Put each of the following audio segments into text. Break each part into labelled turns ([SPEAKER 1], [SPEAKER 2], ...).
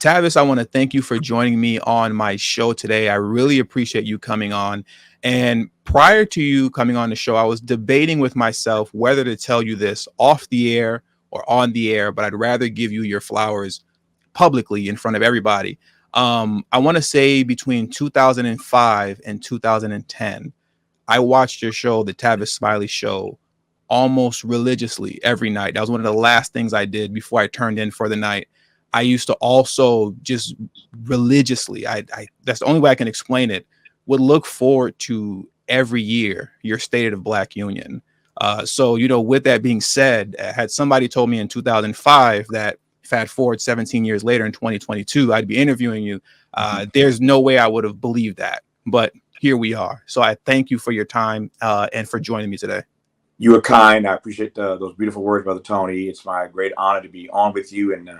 [SPEAKER 1] Tavis, I want to thank you for joining me on my show today. I really appreciate you coming on. And prior to you coming on the show, I was debating with myself whether to tell you this off the air or on the air, but I'd rather give you your flowers publicly in front of everybody. I want to say between 2005 and 2010, I watched your show, the Tavis Smiley Show, almost religiously every night. That was one of the last things I did before I turned in for the night. I used to also just religiously, I that's the only way I can explain it, would look forward to every year your State of Black Union. So, with that being said, had somebody told me in 2005 that fast forward 17 years later in 2022, I'd be interviewing you, there's no way I would have believed that. But here we are. So I thank you for your time and for joining me today.
[SPEAKER 2] You are kind. I appreciate those beautiful words, Brother Tony. It's my great honor to be on with you. And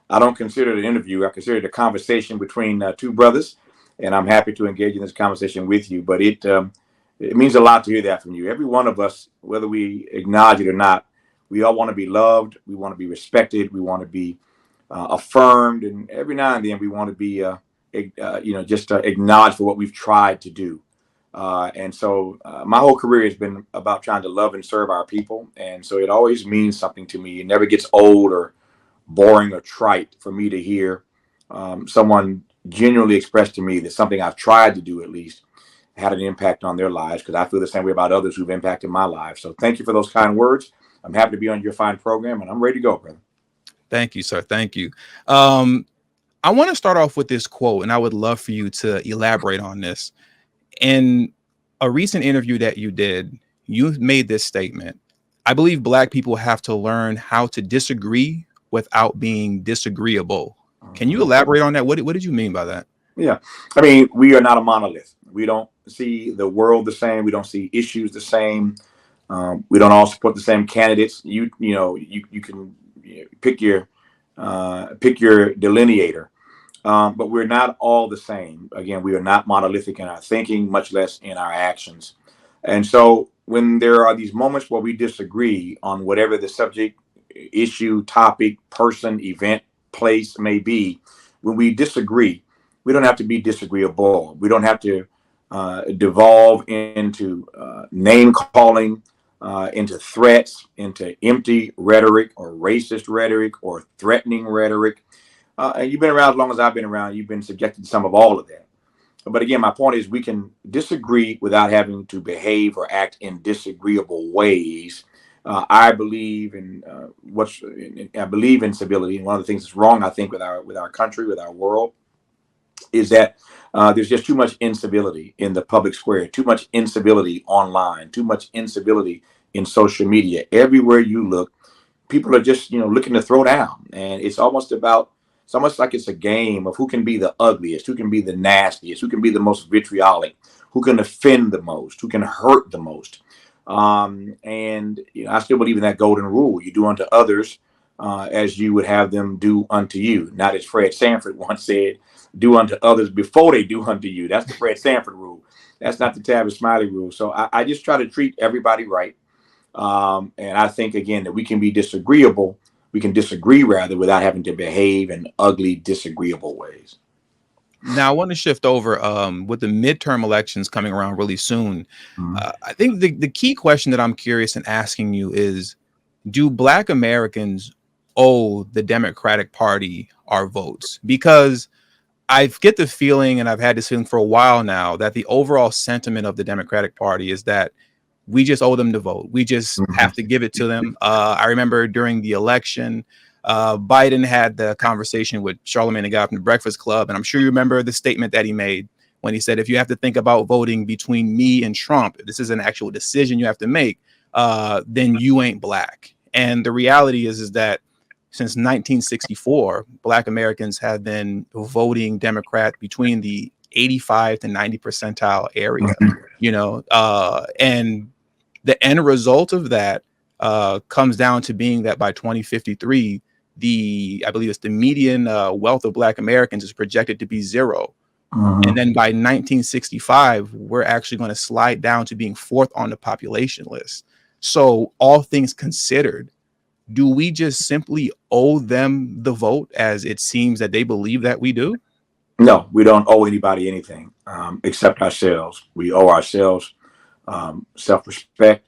[SPEAKER 2] I don't consider it an interview. I consider it a conversation between two brothers. And I'm happy to engage in this conversation with you. But it means a lot to hear that from you. Every one of us, whether we acknowledge it or not, we all want to be loved. We want to be respected. We want to be affirmed. And every now and then we want to be, just acknowledged for what we've tried to do. And so my whole career has been about trying to love and serve our people. And so it always means something to me. It never gets old or boring or trite for me to hear someone genuinely express to me that something I've tried to do at least had an impact on their lives, because I feel the same way about others who've impacted my life. So thank you for those kind words. I'm happy to be on your fine program, and I'm ready to go, brother.
[SPEAKER 1] Thank you, sir. Thank you. I want to start off with this quote, and I would love for you to elaborate on this. In a recent interview that you did, you made this statement: I believe Black people have to learn how to disagree without being disagreeable. Can you elaborate on that? What did you mean by that?
[SPEAKER 2] Yeah. I mean, we are not a monolith. We don't see the world the same. We don't see issues the same. We don't all support the same candidates. You can pick your delineator. But we're not all the same. Again, we are not monolithic in our thinking, much less in our actions. And so when there are these moments where we disagree on whatever the subject, issue, topic, person, event, place may be, when we disagree, we don't have to be disagreeable. We don't have to devolve into name calling, into threats, into empty rhetoric or racist rhetoric or threatening rhetoric. And you've been around as long as I've been around. You've been subjected to some of all of that. But again, my point is we can disagree without having to behave or act in disagreeable ways. I believe in I believe in civility. And one of the things that's wrong, I think, with our country, with our world, is that there's just too much incivility in the public square, too much incivility online, too much incivility in social media. Everywhere you look, people are just looking to throw down, and it's almost like it's a game of who can be the ugliest, who can be the nastiest, who can be the most vitriolic, who can offend the most, who can hurt the most. And I still believe in that golden rule: you do unto others as you would have them do unto you. Not as Fred Sanford once said, do unto others before they do unto you. That's the Fred Sanford rule. That's not the Tavis Smiley rule. So I just try to treat everybody right. And I think, again, that we can be disagreeable. We can disagree, rather, without having to behave in ugly, disagreeable ways.
[SPEAKER 1] Now, I want to shift over with the midterm elections coming around really soon. I think the key question that I'm curious in asking you is, do Black Americans owe the Democratic Party our votes? Because I get the feeling, and I've had this feeling for a while now, that the overall sentiment of the Democratic Party is that we just owe them the vote. We just have to give it to them. I remember during the election, Biden had the conversation with Charlamagne the Guy from the Breakfast Club. And I'm sure you remember the statement that he made when he said, if you have to think about voting between me and Trump, if this is an actual decision you have to make, then you ain't Black. And the reality is that since 1964, Black Americans have been voting Democrat between the 85 to 90 percentile area, and the end result of that comes down to being that by 2053, I believe it's the median wealth of Black Americans is projected to be 0. And then by 1965, we're actually going to slide down to being 4th on the population list. So all things considered, do we just simply owe them the vote as it seems that they believe that we do?
[SPEAKER 2] No, we don't owe anybody anything except ourselves. We owe ourselves self respect.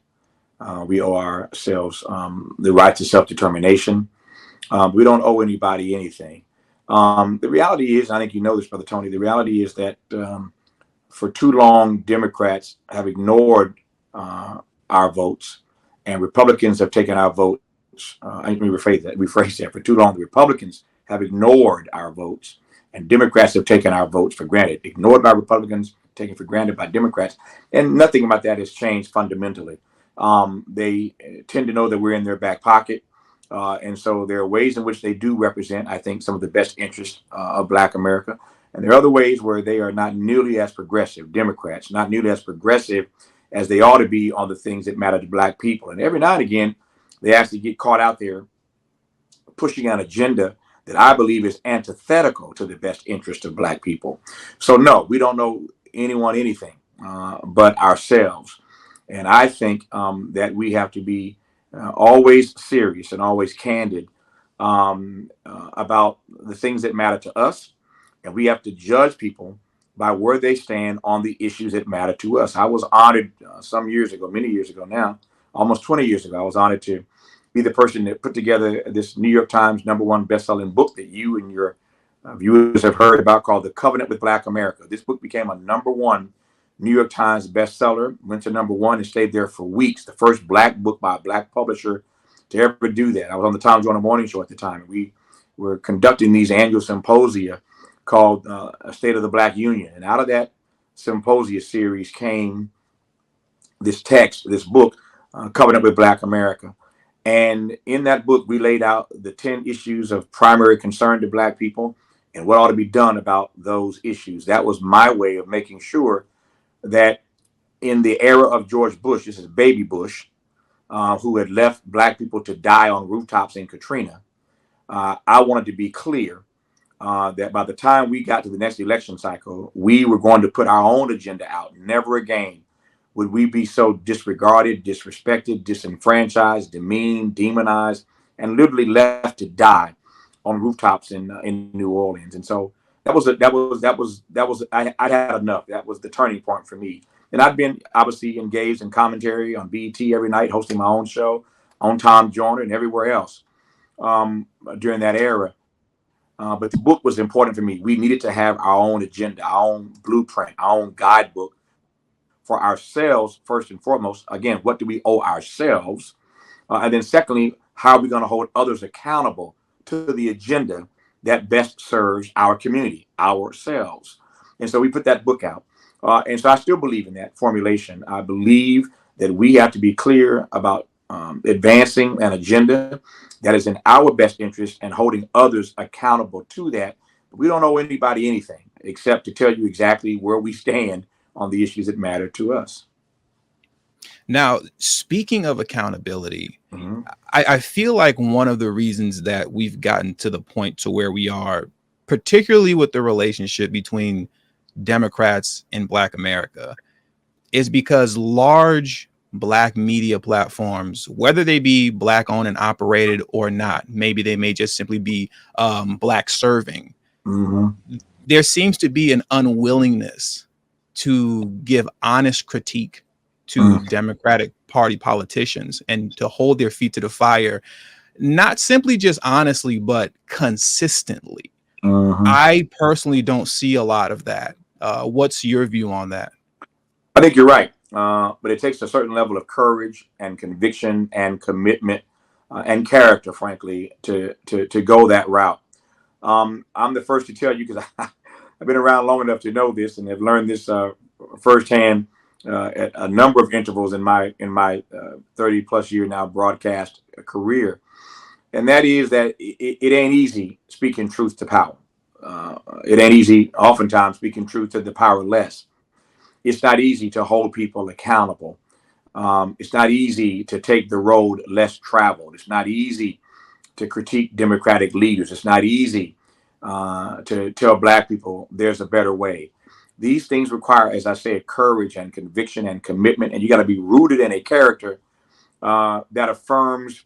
[SPEAKER 2] We owe ourselves the right to self determination. We don't owe anybody anything. The reality is, I think you know this, Brother Tony, the reality is that for too long, Democrats have ignored our votes, and Republicans have taken our votes. Let me rephrase that. For too long, the Republicans have ignored our votes, and Democrats have taken our votes for granted. Ignored by Republicans, taken for granted by Democrats, and nothing about that has changed fundamentally. They tend to know that we're in their back pocket. And so there are ways in which they do represent, I think, some of the best interests of Black America. And there are other ways where they are not nearly as progressive, Democrats, not nearly as progressive as they ought to be on the things that matter to Black people. And every now and again, they actually get caught out there pushing an agenda that I believe is antithetical to the best interest of Black people. So, no, we don't know anyone anything but ourselves. And I think that we have to be always serious and always candid about the things that matter to us. And we have to judge people by where they stand on the issues that matter to us. I was honored some years ago, many years ago now, almost 20 years ago, I was honored to be the person that put together this New York Times #1 best-selling book that you and your viewers have heard about called The Covenant with Black America. This book became a #1 New York Times bestseller, went to #1 and stayed there for weeks. The first Black book by a Black publisher to ever do that. I was on the Tom Joyner Morning Show at the time. We were conducting these annual symposia called A State of the Black Union. And out of that symposia series came this text, this book, Covenant with Black America. And in that book, we laid out the 10 issues of primary concern to Black people and what ought to be done about those issues. That was my way of making sure that in the era of George Bush, this is baby Bush, who had left Black people to die on rooftops in Katrina, I wanted to be clear that by the time we got to the next election cycle, we were going to put our own agenda out. Never again would we be so disregarded, disrespected, disenfranchised, demeaned, demonized, and literally left to die on rooftops in New Orleans. And so I'd had enough. That was the turning point for me. And I'd been obviously engaged in commentary on BET every night, hosting my own show on Tom Joyner and everywhere else during that era. But the book was important for me. We needed to have our own agenda, our own blueprint, our own guidebook for ourselves, first and foremost. Again, what do we owe ourselves? And then secondly, how are we going to hold others accountable to the agenda that best serves our community, ourselves? And so we put that book out. And so I still believe in that formulation. I believe that we have to be clear about advancing an agenda that is in our best interest and holding others accountable to that. But we don't owe anybody anything except to tell you exactly where we stand on the issues that matter to us.
[SPEAKER 1] Now, speaking of accountability,
[SPEAKER 2] Mm-hmm.
[SPEAKER 1] I feel like one of the reasons that we've gotten to the point to where we are, particularly with the relationship between Democrats and Black America, is because large Black media platforms, whether they be Black owned and operated or not, maybe they may just simply be Black serving,
[SPEAKER 2] Mm-hmm.
[SPEAKER 1] there seems to be an unwillingness to give honest critique to Democratic Party politicians and to hold their feet to the fire, not simply just honestly, but consistently.
[SPEAKER 2] Mm-hmm.
[SPEAKER 1] I personally don't see a lot of that. What's your view on that?
[SPEAKER 2] I think you're right. But it takes a certain level of courage and conviction and commitment and character, frankly, to go that route. I'm the first to tell you because I've been around long enough to know this and have learned this firsthand at a number of intervals in my 30 plus year now broadcast career, and that is that it ain't easy speaking truth to power. It ain't easy, oftentimes, speaking truth to the powerless. It's not easy to hold people accountable. It's not easy to take the road less traveled. It's not easy to critique Democratic leaders. It's not easy to tell Black people there's a better way. These things require, as I said, courage and conviction and commitment, and you got to be rooted in a character that affirms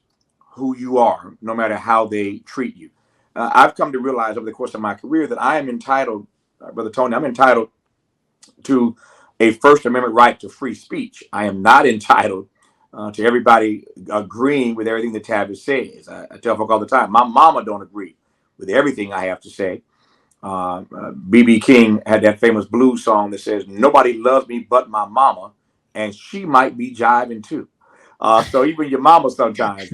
[SPEAKER 2] who you are, no matter how they treat you. I've come to realize over the course of my career that I am entitled, Brother Tony, I'm entitled to a First Amendment right to free speech. I am not entitled to everybody agreeing with everything that Tavis says. I tell folk all the time, my mama don't agree with everything I have to say. BB King had that famous blues song that says, "Nobody loves me but my mama, and she might be jiving too." So even your mama sometimes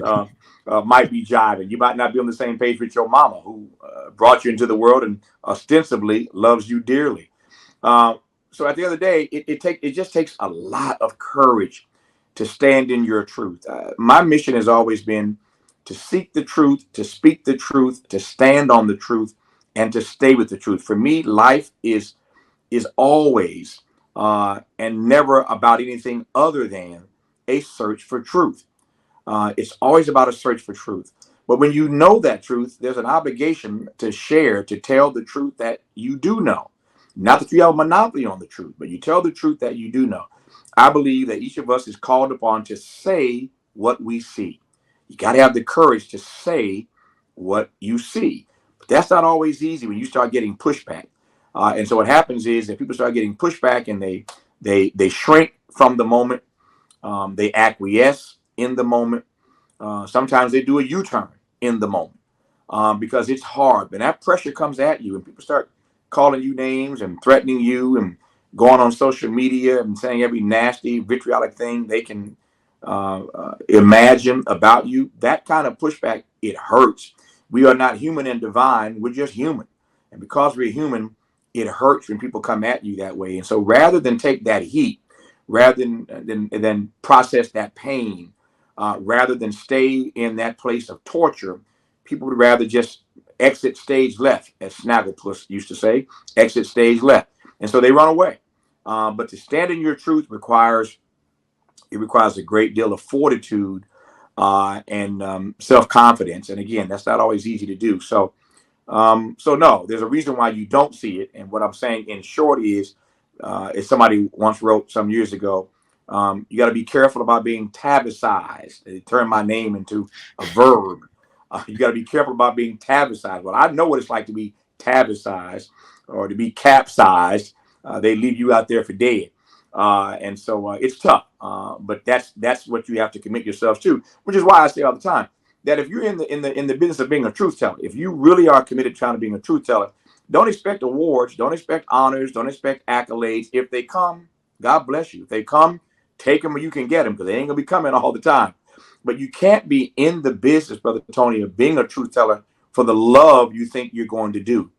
[SPEAKER 2] might be jiving. You might not be on the same page with your mama, who brought you into the world and ostensibly loves you dearly. Uh, so at the end of the day, it just takes a lot of courage to stand in your truth. My mission has always been to seek the truth, to speak the truth, to stand on the truth, and to stay with the truth. For me, life is always and never about anything other than a search for truth. It's always about a search for truth. But when you know that truth, there's an obligation to share, to tell the truth that you do know. Not that you have a monopoly on the truth, but you tell the truth that you do know. I believe that each of us is called upon to say what we see. You got to have the courage to say what you see. But that's not always easy when you start getting pushback. And so what happens is that people start getting pushback and they shrink from the moment. They acquiesce in the moment. Sometimes they do a U-turn in the moment because it's hard. But that pressure comes at you, and people start calling you names and threatening you, and going on social media and saying every nasty, vitriolic thing they can imagine about you. That kind of pushback, it hurts. We are not human and divine. We're just human, and because we're human, it hurts when people come at you that way. And so, rather than take that heat, rather than process that pain, rather than stay in that place of torture, people would rather just exit stage left, as Snagglepuss used to say, exit stage left. And so they run away. But to stand in your truth requires a great deal of fortitude and self-confidence. And again, that's not always easy to do. So no, there's a reason why you don't see it. And what I'm saying in short is, as somebody once wrote some years ago, you got to be careful about being Tavisized. They turned my name into a verb. You got to be careful about being Tavisized. Well, I know what it's like to be Tavisized or to be capsized. They leave you out there for dead. And so it's tough. But that's what you have to commit yourselves to, which is why I say all the time that if you're in the business of being a truth teller, if you really are committed to trying to being a truth teller, don't expect awards, don't expect honors, don't expect accolades. If they come, God bless you. If they come, take them where you can get them, because they ain't gonna be coming all the time. But you can't be in the business, Brother Tony, of being a truth teller for the love you think you're going to do.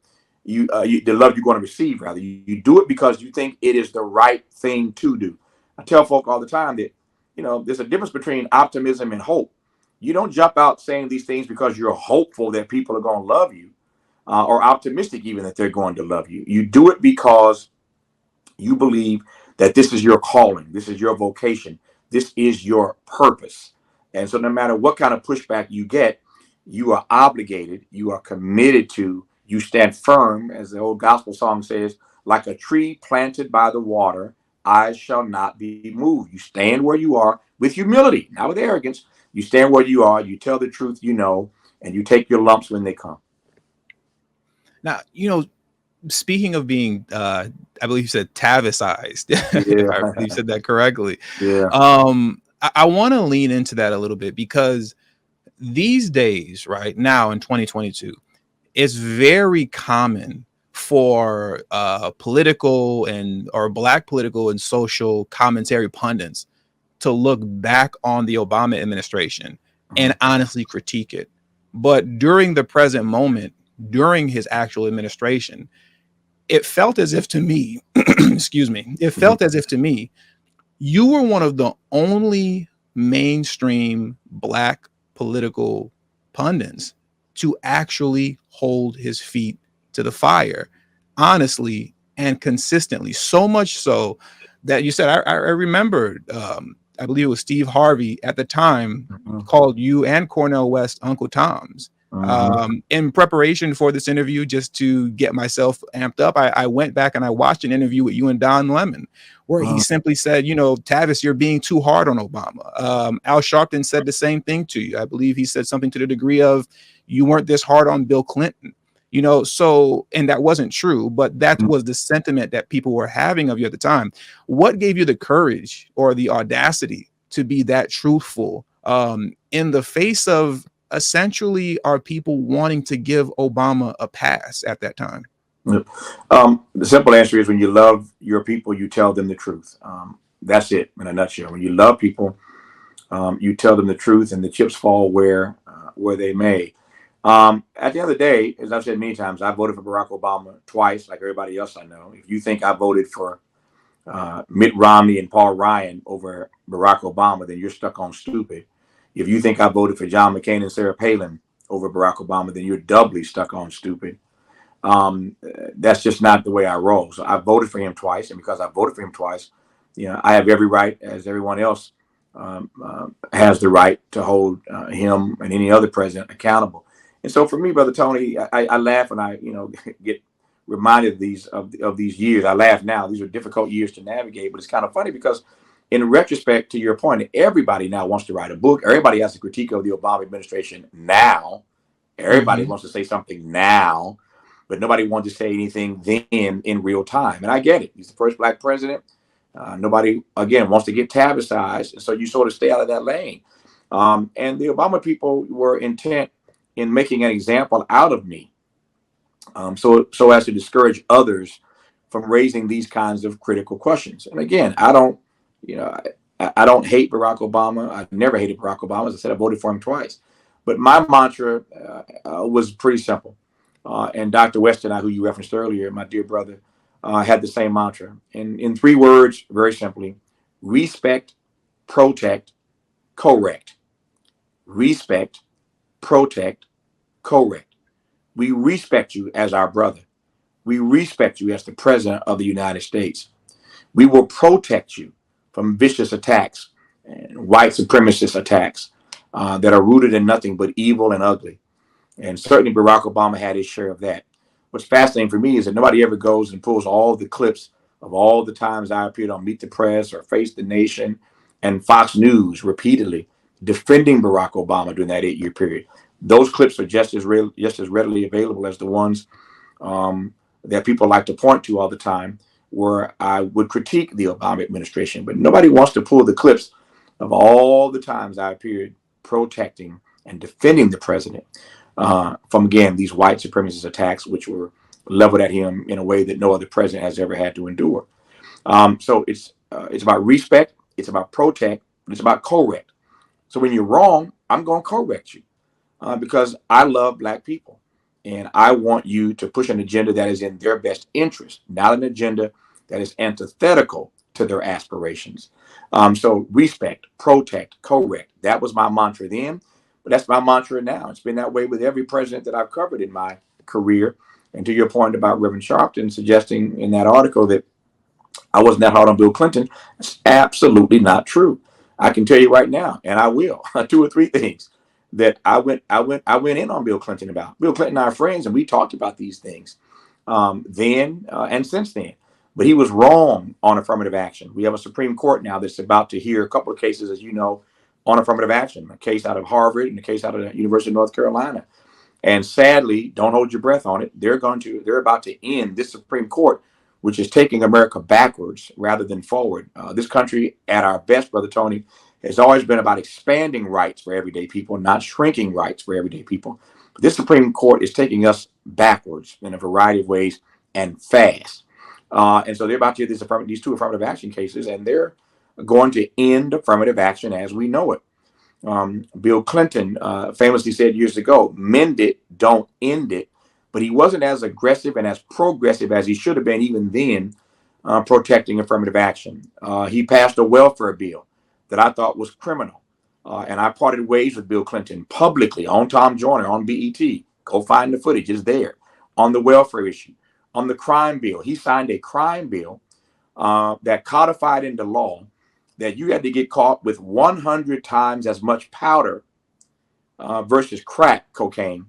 [SPEAKER 2] The love you're going to receive, rather. You do it because you think it is the right thing to do. I tell folk all the time that, there's a difference between optimism and hope. You don't jump out saying these things because you're hopeful that people are going to love you, or optimistic even that they're going to love you. You do it because you believe that this is your calling, this is your vocation, this is your purpose. And so no matter what kind of pushback you get, you are obligated, you are committed to, you stand firm, as the old gospel song says, like a tree planted by the water, I shall not be moved. You stand where you are with humility, not with arrogance. You stand where you are, you tell the truth, and you take your lumps when they come.
[SPEAKER 1] Now, speaking of being, I believe you said Tavisized, if I believe you
[SPEAKER 2] Yeah.
[SPEAKER 1] said that correctly.
[SPEAKER 2] Yeah.
[SPEAKER 1] I want to lean into that a little bit, because these days, right now in 2022, it's very common for political and or black political and social commentary pundits to look back on the Obama administration and
[SPEAKER 2] Mhm.
[SPEAKER 1] honestly critique it. But during the present moment, during his actual administration, it felt as if to me, excuse me, it
[SPEAKER 2] Mhm.
[SPEAKER 1] felt as if to me, you were one of the only mainstream black political pundits to actually hold his feet to the fire, honestly and consistently. So much so that you said, I remember, I believe it was Steve Harvey at the time
[SPEAKER 2] Mhm.
[SPEAKER 1] called you and Cornel West Uncle Toms.
[SPEAKER 2] Mm-hmm.
[SPEAKER 1] In preparation for this interview, just to get myself amped up, I went back and I watched an interview with you and Don Lemon, where he simply said, Tavis, you're being too hard on Obama. Al Sharpton said the same thing to you. I believe he said something to the degree of, you weren't this hard on Bill Clinton. And that wasn't true, but that was the sentiment that people were having of you at the time. What gave you the courage or the audacity to be that truthful in the face of essentially are people wanting to give Obama a pass at that time?
[SPEAKER 2] The simple answer is when you love your people, you tell them the truth. That's it in a nutshell. When you love people, you tell them the truth, and the chips fall where they may. At the end of the day, as I've said many times, I voted for Barack Obama twice, like everybody else I know. If you think I voted for Mitt Romney and Paul Ryan over Barack Obama, then you're stuck on stupid. If you think I voted for John McCain and Sarah Palin over Barack Obama, then you're doubly stuck on stupid. um, that's just not the way I roll. So I voted for him twice, and because I voted for him twice, I have every right, as everyone else has the right, to hold him and any other president accountable. And so for me, Brother Tony, I laugh when I get reminded of these years. I laugh now. These are difficult years to navigate, but it's kind of funny because, in retrospect, to your point, everybody now wants to write a book. Everybody has a critique of the Obama administration now. Everybody
[SPEAKER 1] Mm-hmm.
[SPEAKER 2] wants to say something now, but nobody wanted to say anything then in real time. And I get it. He's the first black president. Nobody, again, wants to get tabicized. And so you sort of stay out of that lane. And the Obama people were intent in making an example out of me, so as to discourage others from raising these kinds of critical questions. And again, I don't, you know, I don't hate Barack Obama. I never hated Barack Obama. As I said, I voted for him twice. But my mantra was pretty simple. And Dr. Weston, who you referenced earlier, my dear brother, had the same mantra. In three words, very simply: respect, protect, correct. Respect, protect, correct. We respect you as our brother. We respect you as the President of the United States. We will protect you from vicious attacks and white supremacist attacks that are rooted in nothing but evil and ugly. And certainly Barack Obama had his share of that. What's fascinating for me is that nobody ever goes and pulls all the clips of all the times I appeared on Meet the Press or Face the Nation and Fox News repeatedly defending Barack Obama during that 8-year period. Those clips are just as readily available as the ones um, that people like to point to all the time, where I would critique the Obama administration. But nobody wants to pull the clips of all the times I appeared protecting and defending the president from, again, these white supremacist attacks, which were leveled at him in a way that no other president has ever had to endure. So it's about respect, it's about protect, and it's about correct. So when you're wrong, I'm going to correct you because I love black people. And I want you to push an agenda that is in their best interest, not an agenda that is antithetical to their aspirations. So respect, protect, correct. That was my mantra then, but that's my mantra now. It's been that way with every president that I've covered in my career. And to your point about Reverend Sharpton suggesting in that article that I wasn't that hard on Bill Clinton, it's absolutely not true. I can tell you right now, and I will, two or three things that I went in on Bill Clinton about. Bill Clinton and I are friends, and we talked about these things then and since then. But he was wrong on affirmative action. We have a Supreme Court now that's about to hear a couple of cases, as you know, on affirmative action. A case out of Harvard and a case out of the University of North Carolina. And sadly, don't hold your breath on it. They're about to end this Supreme Court, which is taking America backwards rather than forward. This country, at our best, Brother Tony, has always been about expanding rights for everyday people, not shrinking rights for everyday people. But this Supreme Court is taking us backwards in a variety of ways and fast. And so they're about to get these two affirmative action cases, and they're going to end affirmative action as we know it. Bill Clinton famously said years ago, "Mend it, don't end it." But he wasn't as aggressive and as progressive as he should have been even then, protecting affirmative action. He passed a welfare bill that I thought was criminal. And I parted ways with Bill Clinton publicly on Tom Joyner on BET. Go find the footage, it's there. On the welfare issue. On the crime bill, he signed a crime bill that codified into law that you had to get caught with 100 times as much powder versus crack cocaine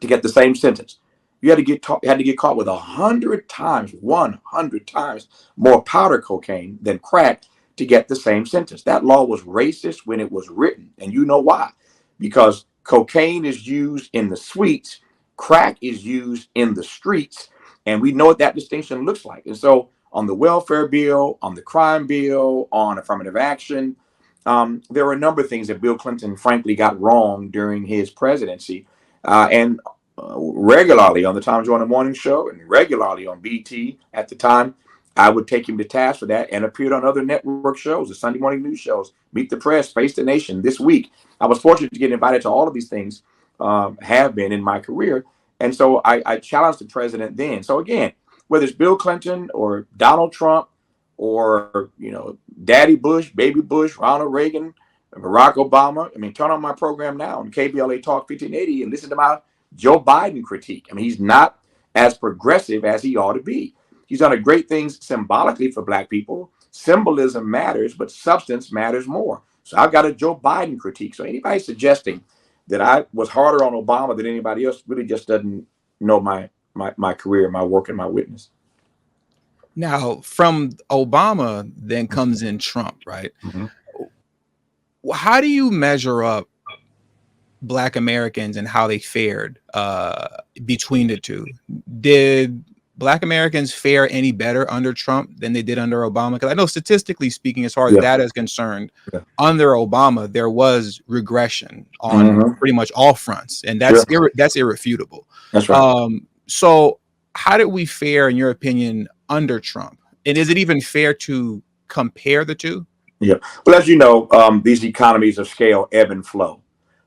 [SPEAKER 2] to get the same sentence. You had to get caught with 100 times, 100 times more powder cocaine than crack to get the same sentence. That law was racist when it was written, and you know why? Because cocaine is used in the sweets, crack is used in the streets, and we know what that distinction looks like. And so, on the welfare bill, on the crime bill, on affirmative action, there were a number of things that Bill Clinton, frankly, got wrong during his presidency, and regularly on the Tom Joyner Morning Show and regularly on BT at the time, I would take him to task for that and appeared on other network shows, the Sunday morning news shows, Meet the Press, Face the Nation. This week, I was fortunate to get invited to all of these things, have been in my career. And so I challenged the president then. So again, whether it's Bill Clinton or Donald Trump or, Daddy Bush, Baby Bush, Ronald Reagan, Barack Obama, I mean, turn on my program now on KBLA Talk 1580 and listen to my Joe Biden critique. I mean, he's not as progressive as he ought to be. He's done a great things symbolically for Black people. Symbolism matters, but substance matters more. So I've got a Joe Biden critique. So anybody suggesting that I was harder on Obama than anybody else really just doesn't know my career, my work, and my witness.
[SPEAKER 1] Now, from Obama, then comes in Trump, right?
[SPEAKER 2] Mm-hmm.
[SPEAKER 1] How do you measure up Black Americans and how they fared between the two? Did Black Americans fare any better under Trump than they did under Obama? Because I know statistically speaking, as far as data is concerned, under Obama, there was regression on pretty much all fronts. And that's that's irrefutable.
[SPEAKER 2] That's right.
[SPEAKER 1] So how did we fare, in your opinion, under Trump? And is it even fair to compare the two?
[SPEAKER 2] Yeah. Well, as you know, these economies of scale ebb and flow.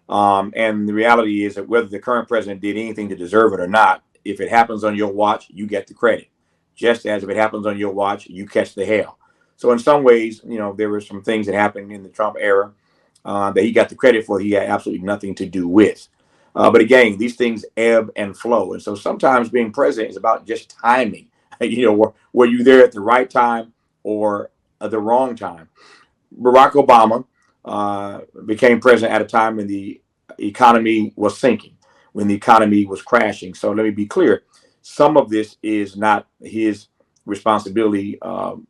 [SPEAKER 2] And the reality is that whether the current president did anything to deserve it or not, if it happens on your watch, you get the credit. Just as if it happens on your watch, you catch the hail. So in some ways, there were some things that happened in the Trump era that he got the credit for. He had absolutely nothing to do with. But again, these things ebb and flow. And so sometimes being president is about just timing. Were you there at the right time or at the wrong time? Barack Obama became president at a time when the economy was sinking, when the economy was crashing. So let me be clear. Some of this is not his responsibility.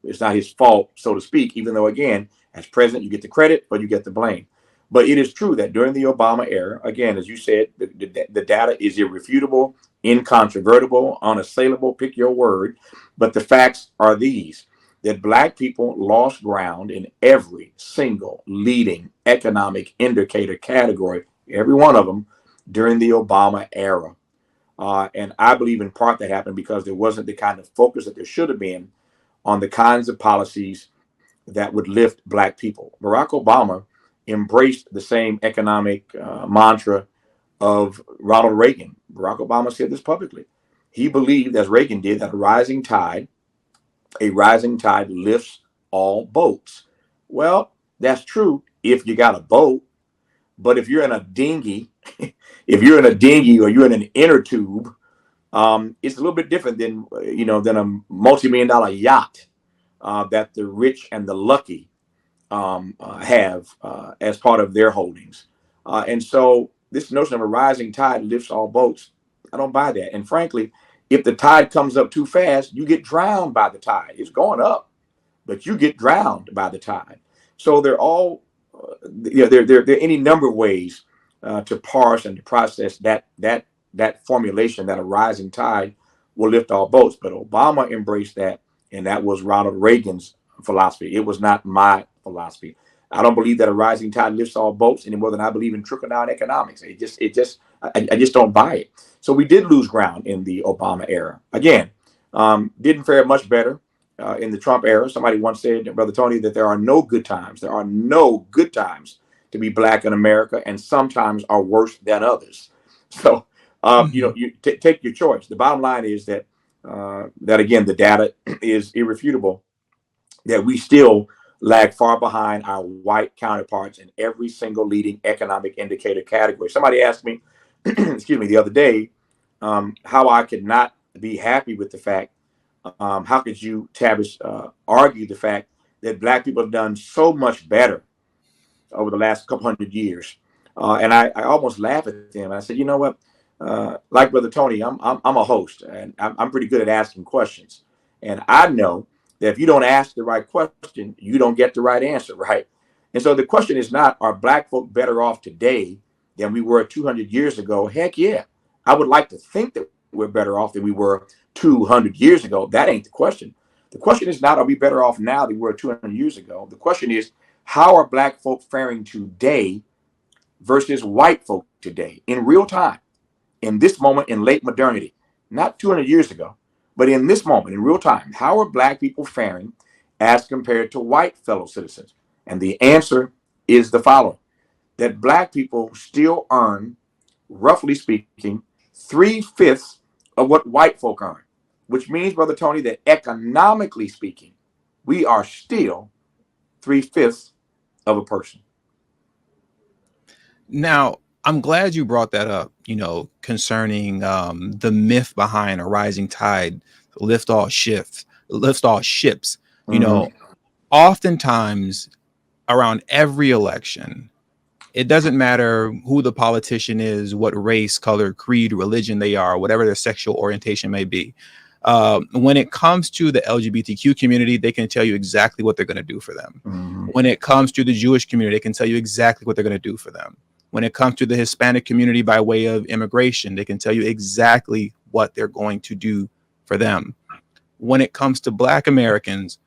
[SPEAKER 2] It's not his fault, so to speak, even though, again, as president, you get the credit, but you get the blame. But it is true that during the Obama era, again, as you said, the data is irrefutable, incontrovertible, unassailable, pick your word. But the facts are these: that Black people lost ground in every single leading economic indicator category, every one of them, during the Obama era. And I believe in part that happened because there wasn't the kind of focus that there should have been on the kinds of policies that would lift Black people. Barack Obama embraced the same economic mantra of Ronald Reagan. Barack Obama said this publicly. He believed, as Reagan did, that a rising tide lifts all boats. Well, that's true if you got a boat, but if you're in a dinghy, or you're in an inner tube, it's a little bit different than a multi-million-dollar yacht that the rich and the lucky have as part of their holdings. And so this notion of a rising tide lifts all boats, I don't buy that. And frankly, if the tide comes up too fast, you get drowned by the tide. It's going up, but you get drowned by the tide. So they're all, there are any number of ways to parse and to process that formulation that a rising tide will lift all boats. But Obama embraced that, and that was Ronald Reagan's philosophy. It was not my philosophy. I don't believe that a rising tide lifts all boats any more than I believe in trickle down economics. I just don't buy it. So we did lose ground in the Obama era. Again, didn't fare much better in the Trump era. Somebody once said, Brother Tony, that there are no good times. There are no good times to be Black in America, and sometimes are worse than others. So, you take your choice. The bottom line is that again, the data is irrefutable, that we still lag far behind our white counterparts in every single leading economic indicator category. Somebody asked me, excuse me, the other day, how I could not be happy with the fact, how could you, Tavis, argue the fact that Black people have done so much better over the last couple hundred years? And I almost laughed at them. I said, you know what? like Brother Tony, I'm a host, and I'm pretty good at asking questions. And I know that if you don't ask the right question, you don't get the right answer, right? And so the question is not, are Black folk better off today than we were 200 years ago? Heck yeah. I would like to think that we're better off than we were 200 years ago. That ain't the question. The question is not, are we better off now than we were 200 years ago? The question is, how are Black folk faring today versus white folk today in real time? In this moment in late modernity, not 200 years ago, but in this moment in real time, how are Black people faring as compared to white fellow citizens? And the answer is the following: that Black people still earn, roughly speaking, 3/5 of what white folk earn, which means, Brother Tony, that economically speaking, we are still 3/5 of a person.
[SPEAKER 1] Now, I'm glad you brought that up, concerning the myth behind a rising tide, lift all ships, lift all ships. You
[SPEAKER 2] Mm-hmm.
[SPEAKER 1] know, oftentimes around every election, it doesn't matter who the politician is, what race, color, creed, religion they are, whatever their sexual orientation may be. When it comes to the LGBTQ community, they can tell you exactly what they're going to do for them.
[SPEAKER 2] Mm-hmm.
[SPEAKER 1] When it comes to the Jewish community, they can tell you exactly what they're going to do for them. When it comes to the Hispanic community by way of immigration, they can tell you exactly what they're going to do for them. When it comes to Black Americans,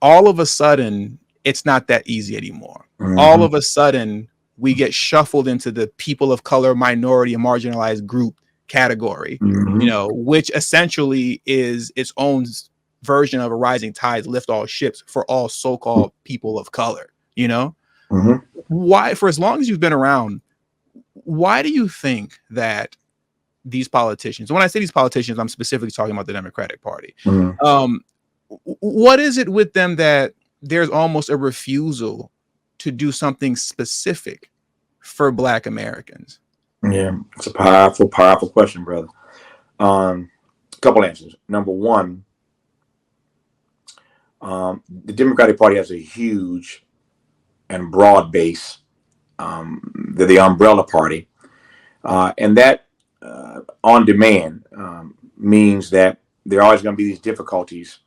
[SPEAKER 1] all of a sudden, it's not that easy anymore. All
[SPEAKER 2] Mm-hmm.
[SPEAKER 1] of a sudden, we get shuffled into the people of color, minority, and marginalized group category,
[SPEAKER 2] Mm-hmm.
[SPEAKER 1] which essentially is its own version of a rising tides lift all ships for all so-called people of color.
[SPEAKER 2] Mm-hmm.
[SPEAKER 1] Why, for as long as you've been around, why do you think that these politicians, when I say these politicians, I'm specifically talking about the Democratic Party,
[SPEAKER 2] Mm-hmm.
[SPEAKER 1] um, what is it with them that there's almost a refusal to do something specific for Black Americans?
[SPEAKER 2] Yeah, it's a powerful, powerful question, brother. A couple answers. Number one, the Democratic Party has a huge and broad base. They're the umbrella party, and that on demand means that there are always going to be these difficulties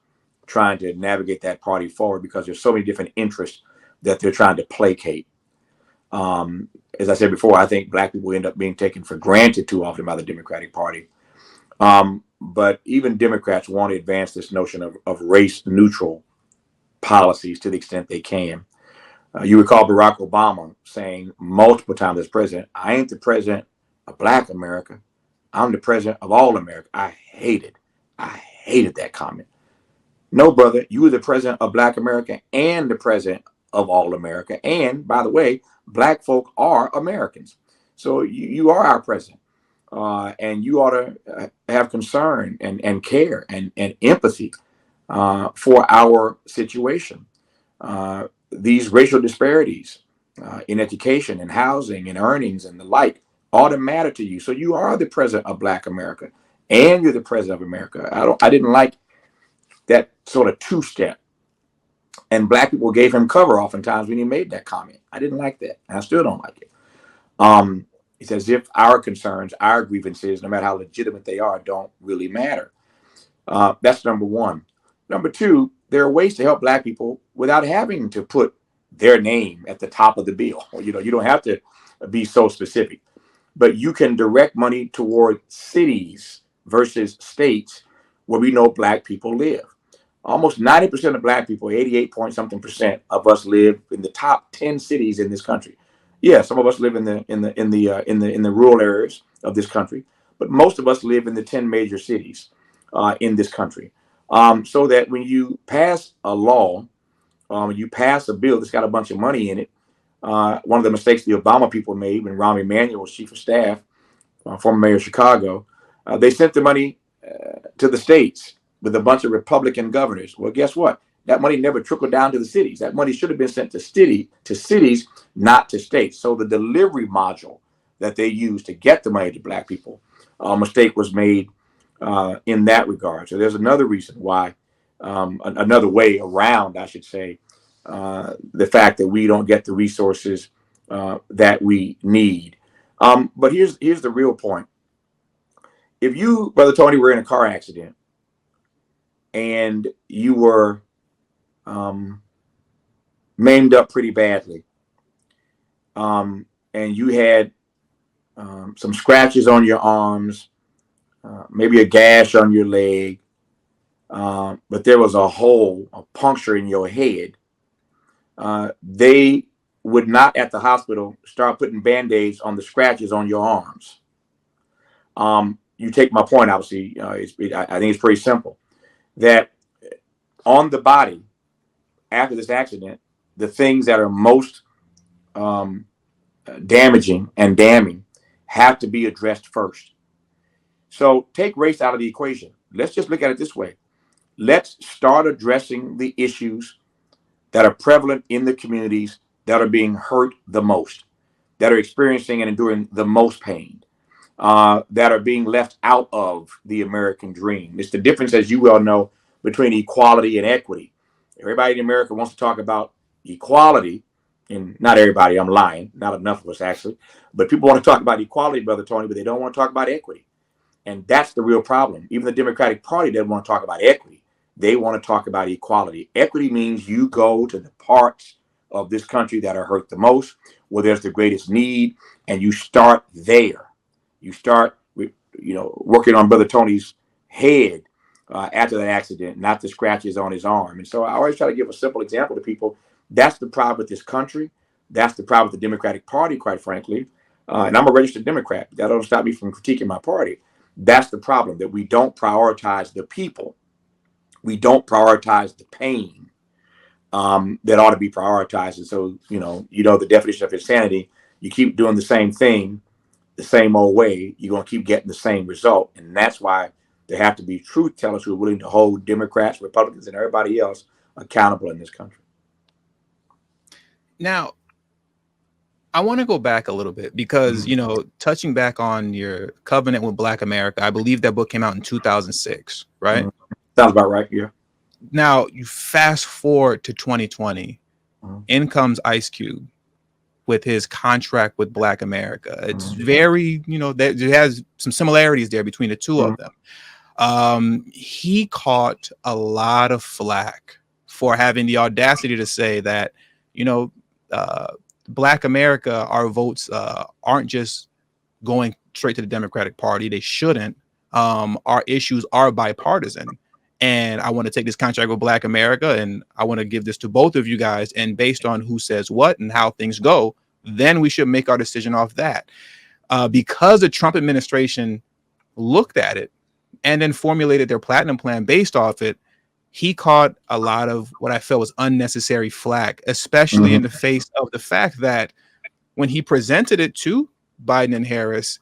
[SPEAKER 2] trying to navigate that party forward because there's so many different interests that they're trying to placate. As I said before, I think Black people end up being taken for granted too often by the Democratic Party. But even Democrats want to advance this notion of race neutral policies to the extent they can. You recall Barack Obama saying multiple times as president, I ain't the president of Black America. I'm the president of all America. I hated that comment. No, brother, you were the president of Black America and the president of all America. And by the way, Black folk are Americans. So you are our president. And you ought to have concern and care and empathy for our situation. These racial disparities in education and housing and earnings and the like ought to matter to you. So you are the president of Black America and you're the president of America. I didn't like that sort of two step. And Black people gave him cover oftentimes when he made that comment. I didn't like that. And I still don't like it. It's as if our concerns, our grievances, no matter how legitimate they are, don't really matter. That's number one. Number two, there are ways to help Black people without having to put their name at the top of the bill. You don't have to be so specific, but you can direct money toward cities versus states where we know Black people live. Almost 90% of Black people, 88 point something percent of us live in the top 10 cities in this country. Yeah, some of us live in the rural areas of this country, but most of us live in the 10 major cities in this country. So that when you pass a law, you pass a bill that's got a bunch of money in it. One of the mistakes the Obama people made when Rahm Emanuel was chief of staff, former mayor of Chicago, they sent the money to the states with a bunch of Republican governors. Well, guess what? That money never trickled down to the cities. That money should have been sent to cities, not to states. So the delivery module that they used to get the money to Black people, a mistake was made in that regard. So there's another reason why, another way around, I should say, the fact that we don't get the resources that we need. But here's the real point. if you, Brother Tony, were in a car accident and you were um, maimed up pretty badly, and you had some scratches on your arms, maybe a gash on your leg, but there was a hole, a puncture in your head, they would not at the hospital start putting band-aids on the scratches on your arms. You take my point, obviously. I think it's pretty simple that on the body after this accident, the things that are most um, damaging and damning have to be addressed first. So take race out of the equation. Let's just look at it this way. Let's start addressing the issues that are prevalent in the communities that are being hurt the most, that are experiencing and enduring the most pain, that are being left out of the American dream. It's the difference, as you well know, between equality and equity. Everybody in America wants to talk about equality, and not everybody, I'm lying, not enough of us actually, but people want to talk about equality, Brother Tony, but they don't want to talk about equity. And that's the real problem. Even the Democratic Party doesn't want to talk about equity. They want to talk about equality. Equity means you go to the parts of this country that are hurt the most, where there's the greatest need, and you start there. You start with, working on Brother Tony's head after that accident, not the scratches on his arm. And so I always try to give a simple example to people. That's the problem with this country. That's the problem with the Democratic Party, quite frankly. And I'm a registered Democrat. That don't stop me from critiquing my party. That's the problem, that we don't prioritize the people. We don't prioritize the pain that ought to be prioritized. And so, the definition of insanity, you keep doing the same thing the same old way, you're going to keep getting the same result. And that's why there have to be truth tellers who are willing to hold Democrats, Republicans, and everybody else accountable in this country.
[SPEAKER 1] Now, I want to go back a little bit because, touching back on your covenant with Black America, I believe that book came out in 2006, right?
[SPEAKER 2] Sounds about right. Yeah.
[SPEAKER 1] Now, you fast forward to 2020, in comes Ice Cube with his contract with Black America. It's very, there has some similarities there between the two of them. He caught a lot of flack for having the audacity to say that, Black America, our votes aren't just going straight to the Democratic Party. They shouldn't. Our issues are bipartisan. And I want to take this contract with Black America and I want to give this to both of you guys. And based on who says what and how things go, then we should make our decision off that. Because the Trump administration looked at it and then formulated their platinum plan based off it, he caught a lot of what I felt was unnecessary flack, especially in the face of the fact that when he presented it to Biden and Harris,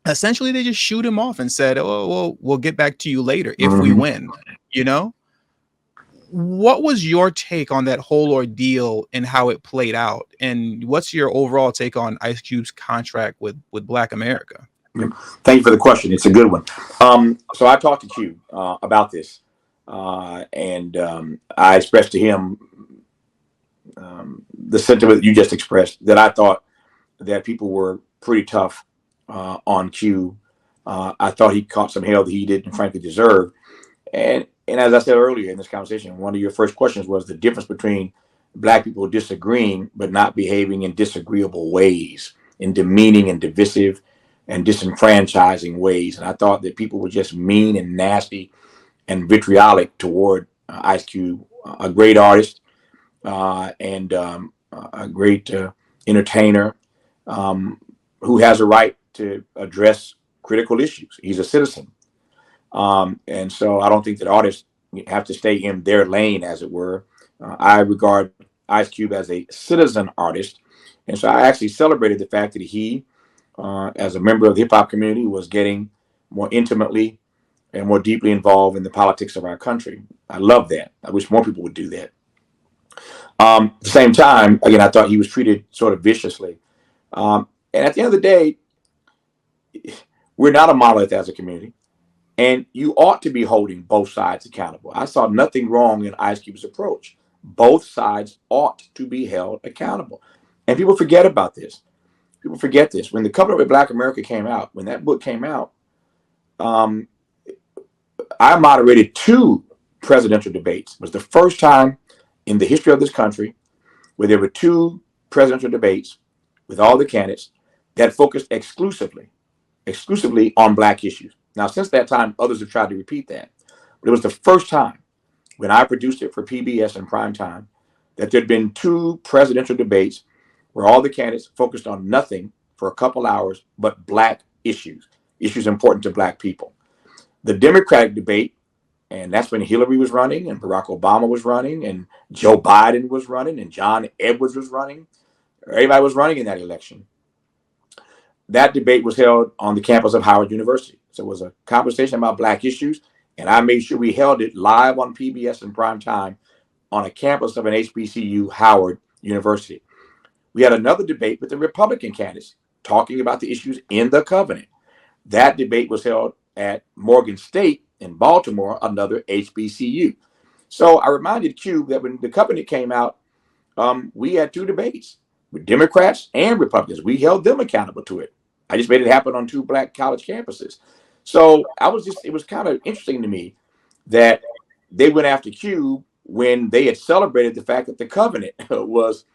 [SPEAKER 1] essentially they just shoot him off and said, oh, well, we'll get back to you later if we win. What was your take on that whole ordeal and how it played out? And what's your overall take on Ice Cube's contract with Black America?
[SPEAKER 2] Thank you for the question. It's a good one. So I talked to Q about this, and I expressed to him the sentiment you just expressed, that I thought that people were pretty tough on Q. I thought he caught some hell that he didn't frankly deserve. And as I said earlier in this conversation, one of your first questions was the difference between Black people disagreeing but not behaving in disagreeable ways, in demeaning and divisive and disenfranchising ways. And I thought that people were just mean and nasty and vitriolic toward Ice Cube, a great artist and a great entertainer who has a right to address critical issues. He's a citizen. And so I don't think that artists have to stay in their lane, as it were. I regard Ice Cube as a citizen artist. And so I actually celebrated the fact that he, as a member of the hip hop community, was getting more intimately and more deeply involved in the politics of our country. I love that. I wish more people would do that. At the same time, again, I thought he was treated sort of viciously. And at the end of the day, we're not a monolith as a community. And you ought to be holding both sides accountable. I saw nothing wrong in Ice Cube's approach. Both sides ought to be held accountable. And people forget about this. People forget this. When the Covenant with Black America came out, when that book came out, Um, I moderated two presidential debates. It was the first time in the history of this country where there were two presidential debates with all the candidates that focused exclusively on black issues. Now, since that time, others have tried to repeat that. But it was the first time when I produced it for PBS in prime time that there'd been two presidential debates where all the candidates focused on nothing for a couple hours but black issues important to black people. The Democratic debate, and that's when Hillary was running and Barack Obama was running and Joe Biden was running and John Edwards was running. Everybody was running in that election. That debate was held on the campus of Howard University. So it was a conversation about black issues, and I made sure we held it live on PBS in prime time on a campus of an HBCU, Howard University. We had another debate with the Republican candidates talking about the issues in the covenant. That debate was held at Morgan State in Baltimore, another HBCU. So I reminded Q that when the covenant came out, we had two debates with Democrats and Republicans. We held them accountable to it. I just made it happen on two black college campuses. So it was kind of interesting to me that they went after Q when they had celebrated the fact that the covenant was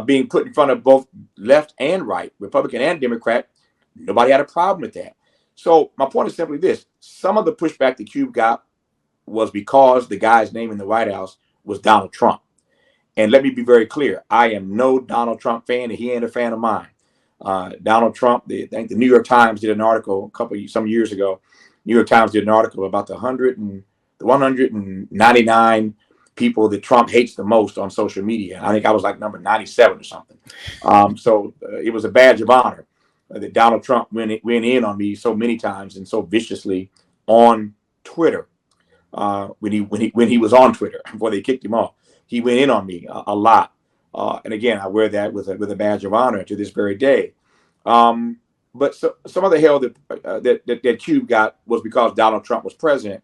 [SPEAKER 2] being put in front of both left and right, Republican and Democrat. Nobody had a problem with that. So my point is simply this: some of the pushback that Q got was because the guy's name in the White House was Donald Trump. And let me be very clear: I am no Donald Trump fan, and he ain't a fan of mine. Donald Trump, I think the New York Times did an article some years ago. New York Times did an article about the 199 people that Trump hates the most on social media. I think I was like number 97 or something. It was a badge of honor that Donald Trump went in on me so many times and so viciously on Twitter. When he was on Twitter before they kicked him off, he went in on me a lot. And again, I wear that with a badge of honor to this very day. But some of the hell that Cube got was because Donald Trump was president,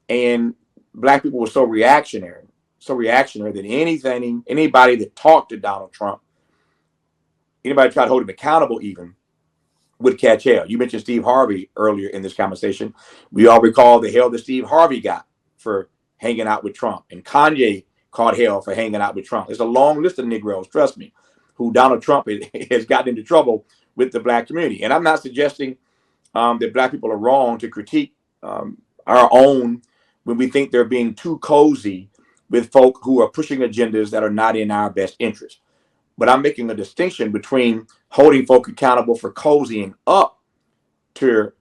[SPEAKER 2] and black people were so reactionary that anybody that talked to Donald Trump, anybody tried to hold him accountable, even would catch hell. You mentioned Steve Harvey earlier in this conversation. We all recall the hell that Steve Harvey got for hanging out with Trump, and Kanye caught hell for hanging out with Trump. There's a long list of Negroes, trust me, who Donald Trump has gotten into trouble with the black community. And I'm not suggesting that black people are wrong to critique our own when we think they're being too cozy with folk who are pushing agendas that are not in our best interest. But I'm making a distinction between holding folk accountable for cozying up to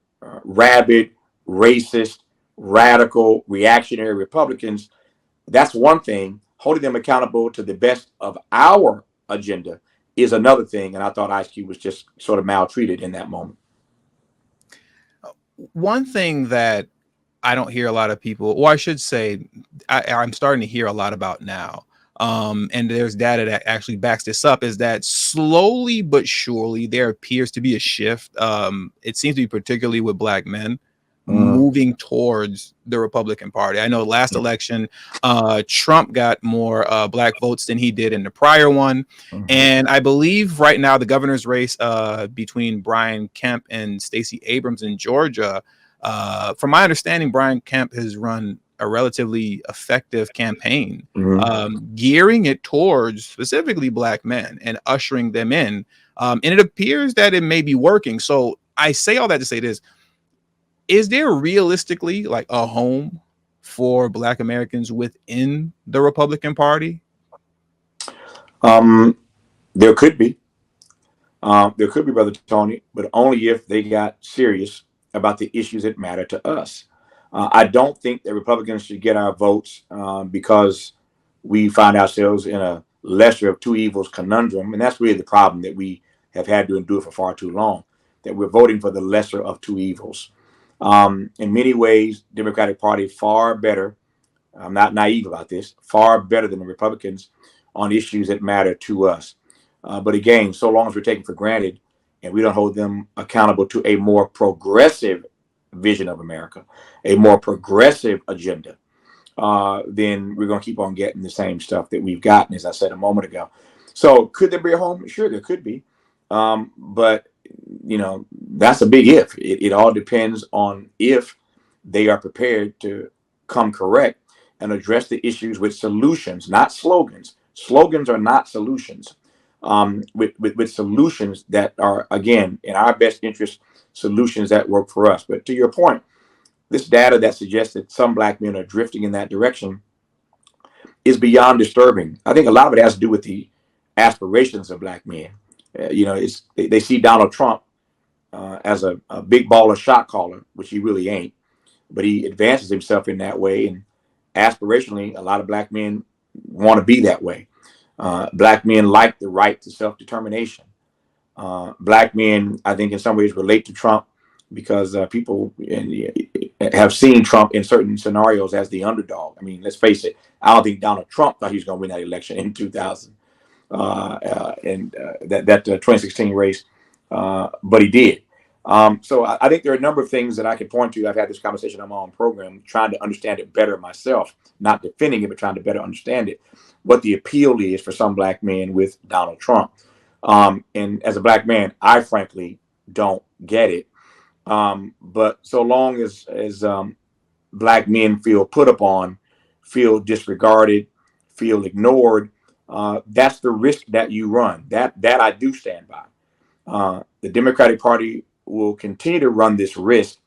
[SPEAKER 2] rabid, racist, radical, reactionary Republicans. That's one thing. Holding them accountable to the best of our agenda is another thing. And I thought Ice Cube was just sort of maltreated in that moment.
[SPEAKER 1] One thing that I don't hear a lot of people, or I should say, I'm starting to hear a lot about now, and there's data that actually backs this up, is that slowly but surely there appears to be a shift. It seems to be particularly with black men moving towards the Republican Party. I know last election, Trump got more black votes than he did in the prior one. And I believe right now the governor's race between Brian Kemp and Stacey Abrams in Georgia, from my understanding, Brian Kemp has run a relatively effective campaign, gearing it towards specifically black men and ushering them in. And it appears that it may be working. So I say all that to say this: is there realistically like a home for black Americans within the Republican Party?
[SPEAKER 2] There could be. There could be, Brother Tony, but only if they got serious about the issues that matter to us. I don't think that Republicans should get our votes because we find ourselves in a lesser of two evils conundrum. And that's really the problem that we have had to endure for far too long, that we're voting for the lesser of two evils. In many ways, Democratic Party far better. I'm not naive about this, far better than the Republicans on issues that matter to us. But again, so long as we're taken for granted and we don't hold them accountable to a more progressive vision of America, a more progressive agenda, then we're going to keep on getting the same stuff that we've gotten, as I said a moment ago. So could there be a home? Sure, there could be. But, That's a big if. It all depends on if they are prepared to come correct and address the issues with solutions, not slogans. Slogans are not solutions. With solutions that are, again, in our best interest, solutions that work for us. But to your point, this data that suggests that some black men are drifting in that direction is beyond disturbing. I think a lot of it has to do with the aspirations of black men. They see Donald Trump as a big baller shot caller, which he really ain't, but he advances himself in that way. And aspirationally, a lot of black men want to be that way. Black men like the right to self-determination. Black men, I think, in some ways relate to Trump because people have seen Trump in certain scenarios as the underdog. I mean, let's face it. I don't think Donald Trump thought he was going to win that election in 2000 and that 2016 race, but he did. So I think there are a number of things that I can point to. I've had this conversation on my own program, trying to understand it better myself, not defending it, but trying to better understand it, what the appeal is for some black men with Donald Trump. And as a black man, I frankly don't get it. But so long as black men feel put upon, feel disregarded, feel ignored, that's the risk that you run. That I do stand by. The Democratic Party will continue to run this risk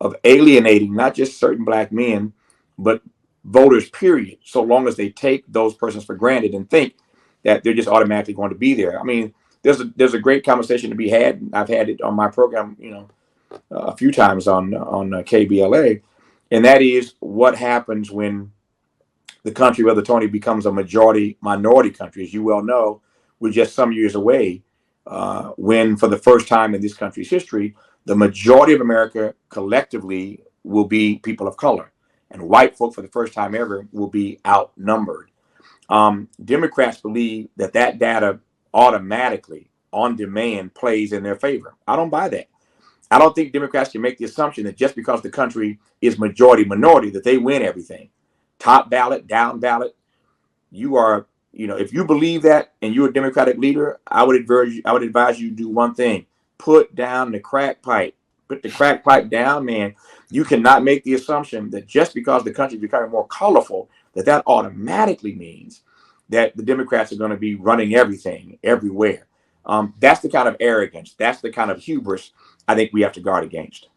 [SPEAKER 2] of alienating not just certain black men, but voters, period, so long as they take those persons for granted and think that they're just automatically going to be there. I mean, there's a great conversation to be had. I've had it on my program, a few times on KBLA, and that is what happens when the country, whether Tony, becomes a majority minority country. As you well know, we're just some years away when, for the first time in this country's history, the majority of America collectively will be people of color, and white folk, for the first time ever, will be outnumbered. Democrats believe that data automatically, on demand, plays in their favor. I don't buy that. I don't think Democrats can make the assumption that just because the country is majority minority, that they win everything. Top ballot, down ballot. You are, if you believe that and you're a Democratic leader, I would advise you do one thing: put down the crack pipe. Put the crack pipe down, man. You cannot make the assumption that just because the country is becoming more colorful, that automatically means that the Democrats are going to be running everything everywhere. That's the kind of arrogance. That's the kind of hubris I think we have to guard against.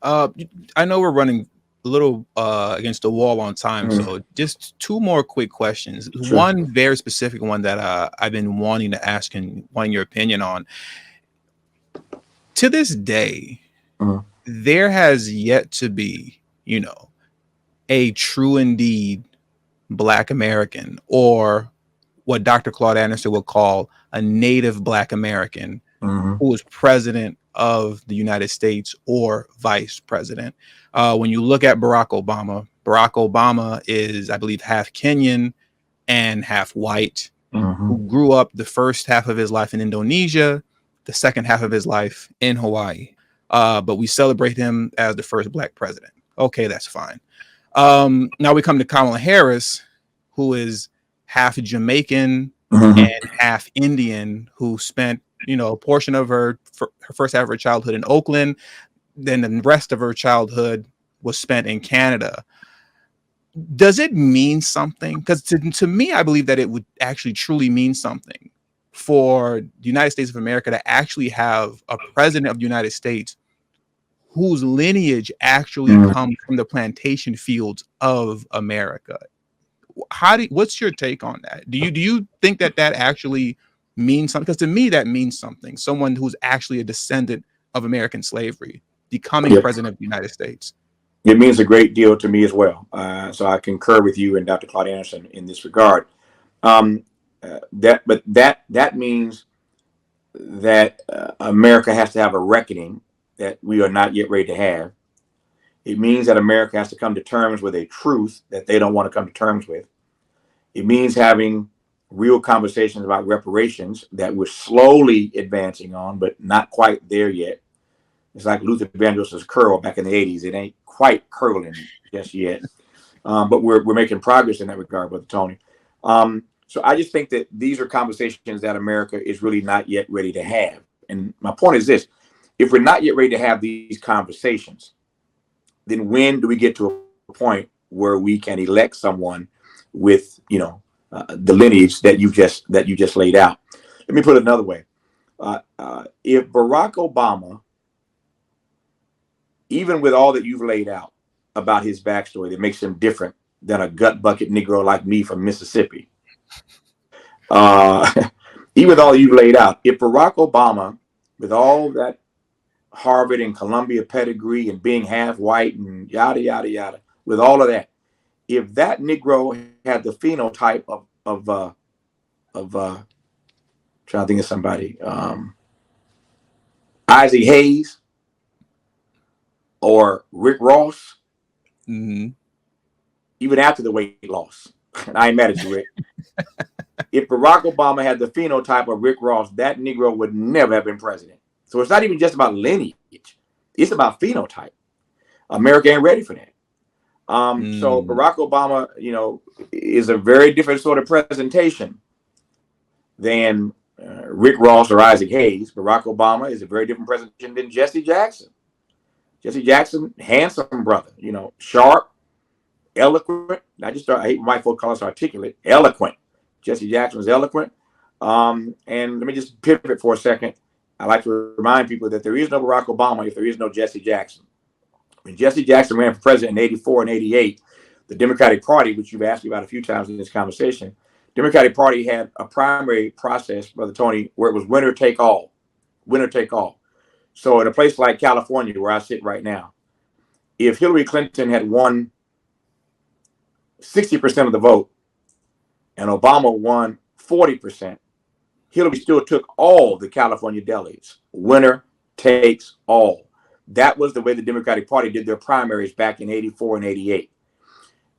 [SPEAKER 1] I know we're running a little against the wall on time, so just two more quick questions.
[SPEAKER 2] Sure.
[SPEAKER 1] One very specific one that I've been wanting to ask and wanting your opinion on. To this day, there has yet to be, a true indeed Black American, or what Dr. Claude Anderson would call a native Black American, who was president of the United States or vice president. When you look at Barack Obama is, I believe, half Kenyan and half white, who grew up the first half of his life in Indonesia, the second half of his life in Hawaii. But we celebrate him as the first Black president. Okay, that's fine. Now we come to Kamala Harris, who is half Jamaican and half Indian, who spent a portion of her first half of her childhood in Oakland. Then the rest of her childhood was spent in Canada. Does it mean something? Because to me, I believe that it would actually truly mean something for the United States of America to actually have a president of the United States whose lineage actually comes from the plantation fields of America. What's your take on that? Do you think that actually means something? Because to me, that means something. Someone who's actually a descendant of American slavery becoming president of the United States.
[SPEAKER 2] It means a great deal to me as well. So I concur with you and Dr. Claude Anderson in this regard. That means that America has to have a reckoning that we are not yet ready to have. It means that America has to come to terms with a truth that they don't want to come to terms with. It means having real conversations about reparations that we're slowly advancing on, but not quite there yet. It's like Luther Vandross's curl back in the 80s. It ain't quite curling just yet. But we're making progress in that regard, Brother Tony. So I just think that these are conversations that America is really not yet ready to have. And my point is this: If we're not yet ready to have these conversations, then when do we get to a point where we can elect someone with, the lineage that you just laid out? Let me put it another way. If Barack Obama, even with all that you've laid out about his backstory that makes him different than a gut bucket Negro like me from Mississippi, uh, even with all you've laid out, if Barack Obama, with all that Harvard and Columbia pedigree and being half white and yada yada yada, with all of that, if that Negro had the phenotype of trying to think of somebody, Isaac Hayes or Rick Ross,
[SPEAKER 1] Mm-hmm.
[SPEAKER 2] even after the weight loss, and I ain't mad at you, Rick. If Barack Obama had the phenotype of Rick Ross, that Negro would never have been president. So it's not even just about lineage; it's about phenotype. America ain't ready for that. So
[SPEAKER 1] Mm.
[SPEAKER 2] Barack Obama, is a very different sort of presentation than Rick Ross or Isaac Hayes. Barack Obama is a very different presentation than Jesse Jackson. Jesse Jackson, handsome brother, sharp, eloquent. I hate white folk call us articulate, eloquent. Jesse Jackson was eloquent. And let me just pivot for a second. I like to remind people that there is no Barack Obama if there is no Jesse Jackson. When Jesse Jackson ran for president in 84 and 88, the Democratic Party, which you've asked me about a few times in this conversation, Democratic Party had a primary process, Brother Tony, where it was winner take all. Winner take all. So in a place like California, where I sit right now, if Hillary Clinton had won 60% of the vote and Obama won 40%, Hillary still took all the California delegates. Winner takes all. That was the way the Democratic Party did their primaries back in 84 and 88.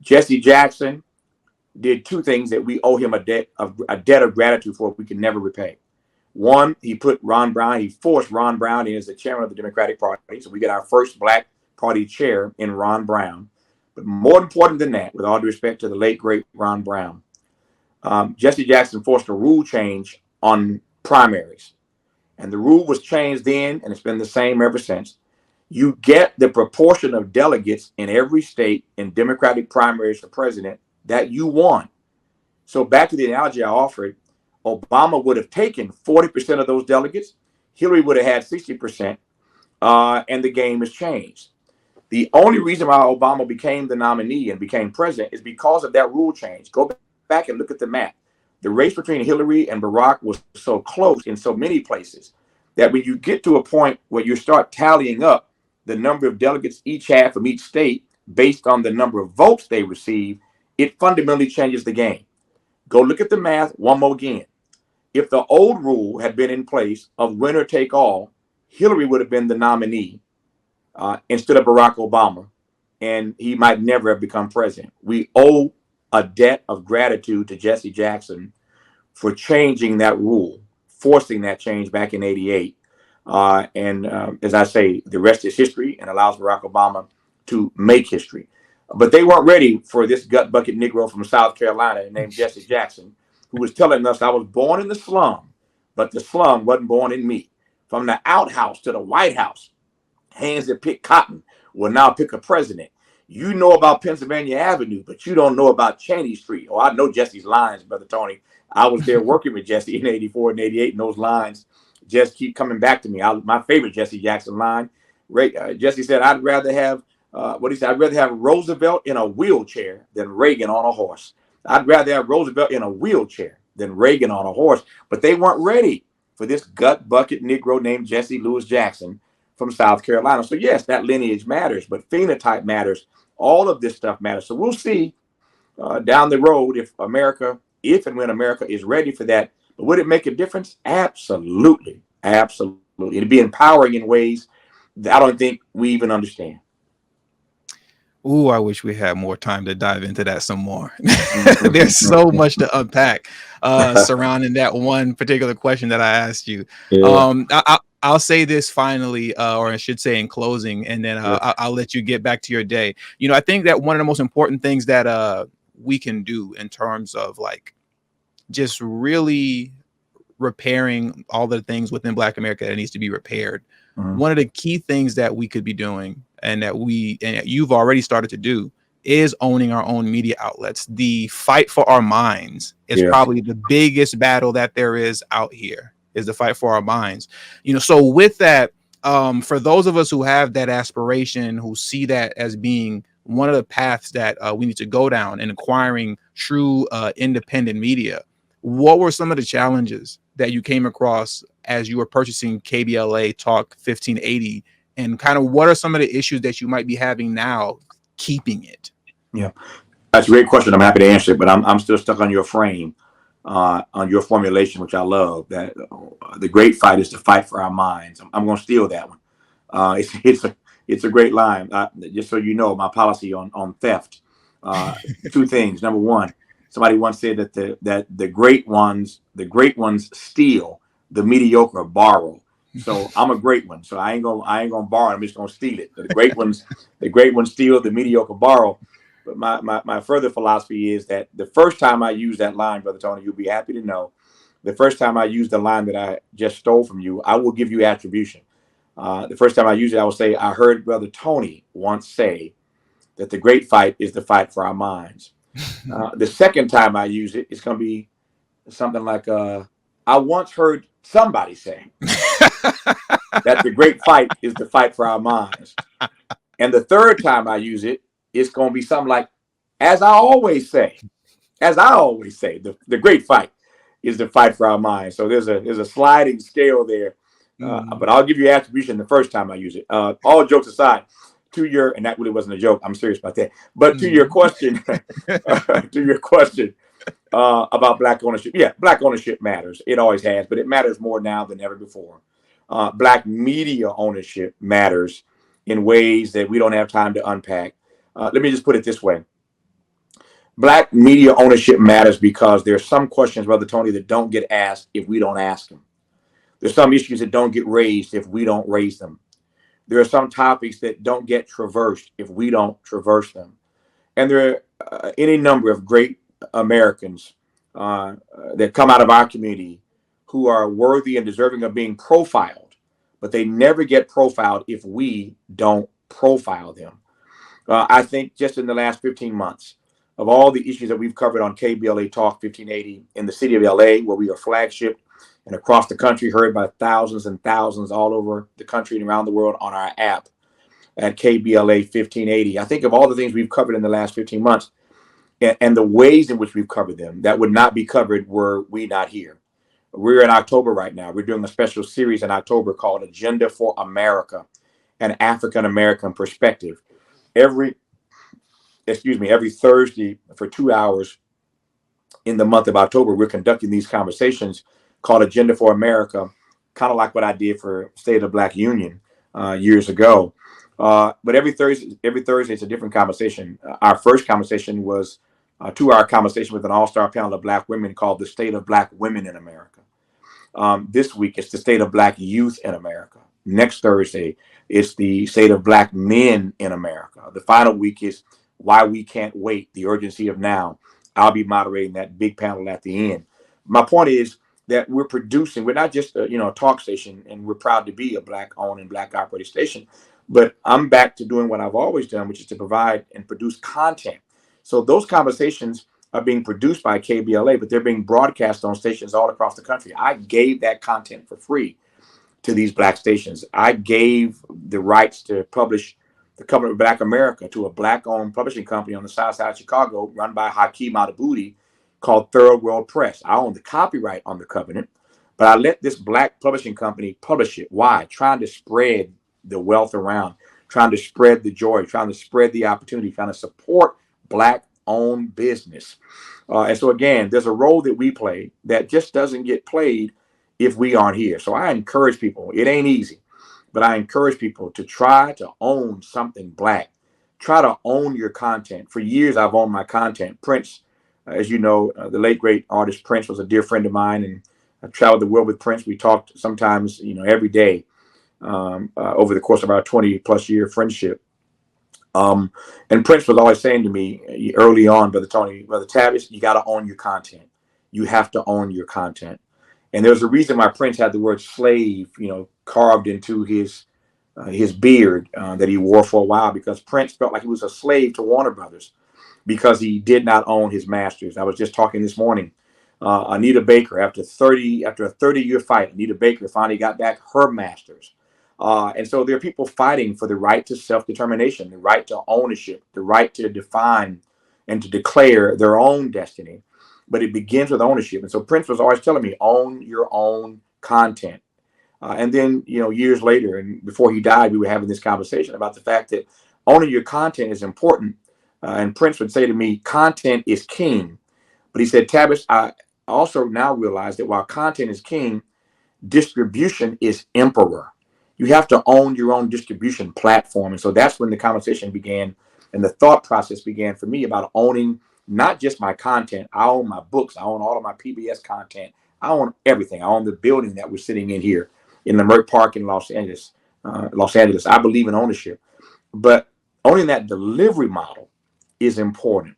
[SPEAKER 2] Jesse Jackson did two things that we owe him a debt of gratitude for we can never repay. One, he forced Ron Brown in as the chairman of the Democratic Party. So we get our first black party chair in Ron Brown. But more important than that, with all due respect to the late, great Ron Brown, Jesse Jackson forced a rule change on primaries. And the rule was changed then, and it's been the same ever since. You get the proportion of delegates in every state in Democratic primaries for president that you won. So back to the analogy I offered, Obama would have taken 40% of those delegates. Hillary would have had 60%, and the game has changed. The only reason why Obama became the nominee and became president is because of that rule change. Go back and look at the map. The race between Hillary and Barack was so close in so many places that when you get to a point where you start tallying up the number of delegates each had from each state based on the number of votes they received, it fundamentally changes the game. Go look at the math one more again. If the old rule had been in place of winner take all, Hillary would have been the nominee instead of Barack Obama, and he might never have become president. We owe a debt of gratitude to Jesse Jackson for changing that rule, forcing that change back in 88. And as I say, the rest is history and allows Barack Obama to make history. But they weren't ready for this gut bucket Negro from South Carolina named Jesse Jackson, who was telling us I was born in the slum, but the slum wasn't born in me. From the outhouse to the White House, hands that pick cotton will now pick a president. You know about Pennsylvania Avenue, but you don't know about Cheney Street. Oh, I know Jesse's lines, Brother Tony. I was there working with Jesse in 84 and 88, and those lines just keep coming back to me. My favorite Jesse Jackson line, Jesse said, I'd rather have, what he said, I'd rather have Roosevelt in a wheelchair than Reagan on a horse. I'd rather have Roosevelt in a wheelchair than Reagan on a horse. But they weren't ready for this gut bucket Negro named Jesse Louis Jackson from South Carolina. So yes, that lineage matters, but phenotype matters. All of this stuff matters. So we'll see down the road if and when America is ready for that. But would it make a difference? Absolutely. Absolutely. It'd be empowering in ways that I don't think we even understand.
[SPEAKER 1] Ooh, I wish we had more time to dive into that some more. There's so much to unpack surrounding that one particular question that I asked you.
[SPEAKER 2] Yeah.
[SPEAKER 1] I'll say this finally, or I should say in closing, and then
[SPEAKER 2] Yeah.
[SPEAKER 1] I'll let you get back to your day. I think that one of the most important things that we can do in terms of like just really repairing all the things within Black America that needs to be repaired.
[SPEAKER 2] Mhm.
[SPEAKER 1] One of the key things that we could be doing, and that you've already started to do, is owning our own media outlets. The fight for our minds is
[SPEAKER 2] Yeah.
[SPEAKER 1] probably the biggest battle that there is out here, is the fight for our minds. So with that, for those of us who have that aspiration, who see that as being one of the paths that we need to go down in acquiring true independent media, what were some of the challenges that you came across as you were purchasing KBLA Talk 1580, and kind of what are some of the issues that you might be having now keeping it?
[SPEAKER 2] Yeah. That's a great question. I'm happy to answer it, but I'm still stuck on your frame, on your formulation, which I love. That the great fight is to fight for our minds. I'm going to steal that one. It's a great line. Just so you know, my policy on theft. Two things. Number one, somebody once said that the great ones steal, the mediocre borrow. So I'm a great one. So I ain't gonna borrow. I'm just gonna steal it. The great ones steal, the mediocre borrow. But my further philosophy is that the first time I use that line, Brother Tony, you'll be happy to know, the first time I use the line that I just stole from you, I will give you attribution. The first time I use it, I will say, I heard Brother Tony once say that the great fight is the fight for our minds. The second time I use it, it's going to be something like, I once heard somebody say that the great fight is the fight for our minds. And the third time I use it, it's going to be something like, as I always say, the great fight is the fight for our minds. So there's a sliding scale there. But I'll give you attribution the first time I use it. All jokes aside, and that really wasn't a joke. I'm serious about that. But to your question, about Black ownership, yeah, Black ownership matters. It always has, but it matters more now than ever before. Black media ownership matters in ways that we don't have time to unpack. Let me just put it this way. Black media ownership matters because there's some questions, Brother Tony, that don't get asked if we don't ask them. There's some issues that don't get raised if we don't raise them. There are some topics that don't get traversed if we don't traverse them. And there are any number of great Americans that come out of our community who are worthy and deserving of being profiled, but they never get profiled if we don't profile them. I think just in the last 15 months, of all the issues that we've covered on KBLA Talk 1580 in the city of LA, where we are flagship and across the country, heard by thousands and thousands all over the country and around the world on our app at KBLA 1580. I think of all the things we've covered in the last 15 months and the ways in which we've covered them that would not be covered were we not here. We're in October right now. We're doing a special series in October called Agenda for America, an African American perspective. Every Thursday for 2 hours in the month of October, we're conducting these conversations called Agenda for America, kind of like what I did for State of Black Union years ago. But every Thursday, it's a different conversation. Our first conversation was a 2 hour conversation with an all-star panel of Black women called the State of Black Women in America. This week, it's the state of Black youth in America. Next Thursday, it's the state of Black men in America. The final week is Why We Can't Wait, the urgency of now. I'll be moderating that big panel at the end. My point is that we're not just a talk station, and we're proud to be a Black owned and Black operated station, but I'm back to doing what I've always done, which is to provide and produce content. So those conversations are being produced by KBLA, but they're being broadcast on stations all across the country. I gave that content for free to these Black stations. I gave the rights to publish the Covenant of Black America to a Black-owned publishing company on the south side of Chicago run by Hakeem Adabudi called Third World Press. I own the copyright on the Covenant, but I let this Black publishing company publish it. Why? Trying to spread the wealth around, trying to spread the joy, trying to spread the opportunity, trying to support Black-owned business. And so, again, there's a role that we play that just doesn't get played if we aren't here. So I encourage people, it ain't easy, but I encourage people to try to own something Black. Try to own your content. For years, I've owned my content. Prince, as you know, the late, great artist Prince was a dear friend of mine, and I traveled the world with Prince. We talked sometimes, every day over the course of our 20-plus year friendship. And Prince was always saying to me early on, Brother Tony, Brother Tavis, you got to own your content. You have to own your content. And there's a reason why Prince had the word slave, carved into his beard that he wore for a while, because Prince felt like he was a slave to Warner Brothers because he did not own his masters. I was just talking this morning. Anita Baker, after a 30-year fight, Anita Baker finally got back her masters. And so there are people fighting for the right to self-determination, the right to ownership, the right to define and to declare their own destiny. But it begins with ownership. And so Prince was always telling me, own your own content. And then, years later, and before he died, we were having this conversation about the fact that owning your content is important. And Prince would say to me, content is king. But he said, Tavis, I also now realize that while content is king, distribution is emperor. You have to own your own distribution platform. And so that's when the conversation began and the thought process began for me about owning not just my content. I own my books. I own all of my PBS content. I own everything. I own the building that we're sitting in here in the Merck Park in Los Angeles. I believe in ownership, but owning that delivery model is important.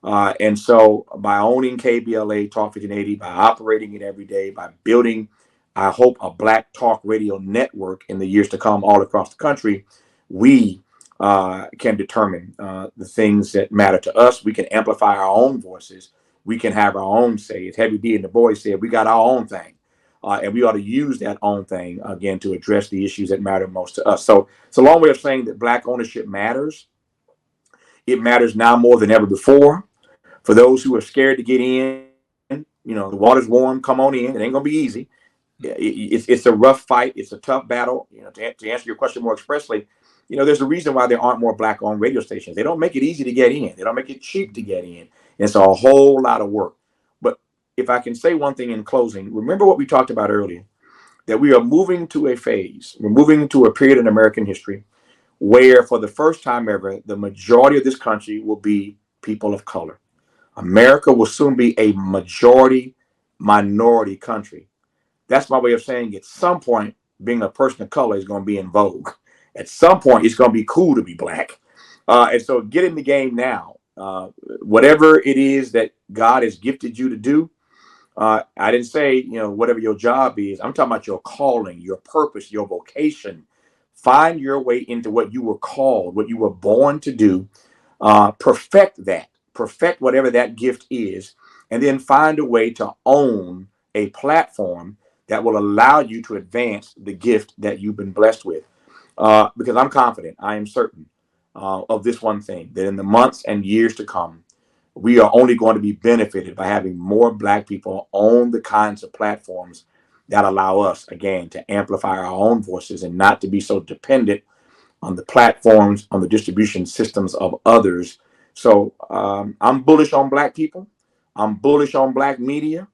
[SPEAKER 2] And so by owning KBLA Talk 1580, by operating it every day, by building, I hope, a Black talk radio network in the years to come all across the country, we can determine the things that matter to us. We can amplify our own voices. We can have our own say. As Heavy D and the boys said, we got our own thing. And we ought to use that own thing, again, to address the issues that matter most to us. So it's a long way of saying that Black ownership matters. It matters now more than ever before. For those who are scared to get in, the water's warm, come on in. It ain't going to be easy. It's a rough fight. It's a tough battle. To answer your question more expressly, there's a reason why there aren't more Black-owned radio stations. They don't make it easy to get in. They don't make it cheap to get in. And it's a whole lot of work. But if I can say one thing in closing, remember what we talked about earlier, that we are moving to a phase. We're moving to a period in American history where, for the first time ever, the majority of this country will be people of color. America will soon be a majority minority country. That's my way of saying at some point, being a person of color is going to be in vogue. At some point, it's going to be cool to be Black. And so get in the game now. Whatever it is that God has gifted you to do, I didn't say, whatever your job is. I'm talking about your calling, your purpose, your vocation. Find your way into what you were called, what you were born to do. Perfect that. Perfect whatever that gift is, and then find a way to own a platform that will allow you to advance the gift that you've been blessed with. Because I'm confident, I am certain of this one thing, that in the months and years to come, we are only going to be benefited by having more Black people own the kinds of platforms that allow us, again, to amplify our own voices and not to be so dependent on the platforms, on the distribution systems of others. So I'm bullish on Black people. I'm bullish on Black media.